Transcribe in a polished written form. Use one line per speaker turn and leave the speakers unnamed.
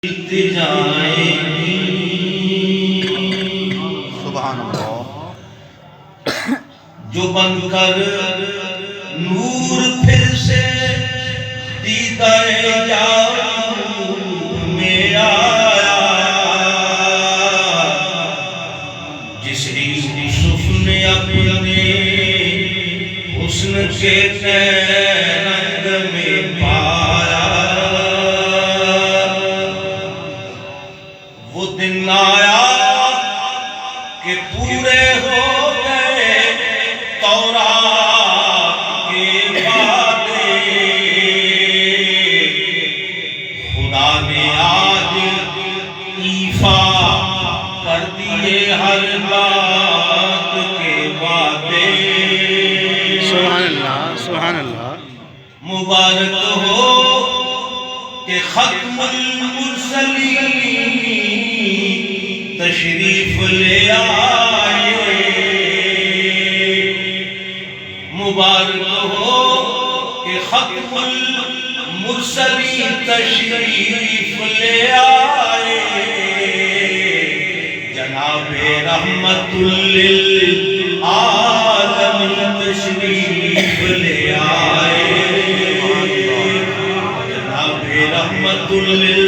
سبحان اللہ
جو بن کر نور پھر سے دیدہ یار میں آیا، جس یوسف نے اپنے حسن کے رنگ میں پایا، وہ دن آیا کہ پورے ہو گئے تورات کے وعدے، خدا نے آج ایفا کر دیے ہر بات کے وعدے۔
سبحان اللہ سبحان اللہ۔
مبارک ہو کہ ختم المرسلین تشریف لے آئے، مبارک ہو کہ ختم المرسلین تشریف لے آئے، جناب رحمت للعالمین تشریف لے آئے، جناب رحمت للعالمین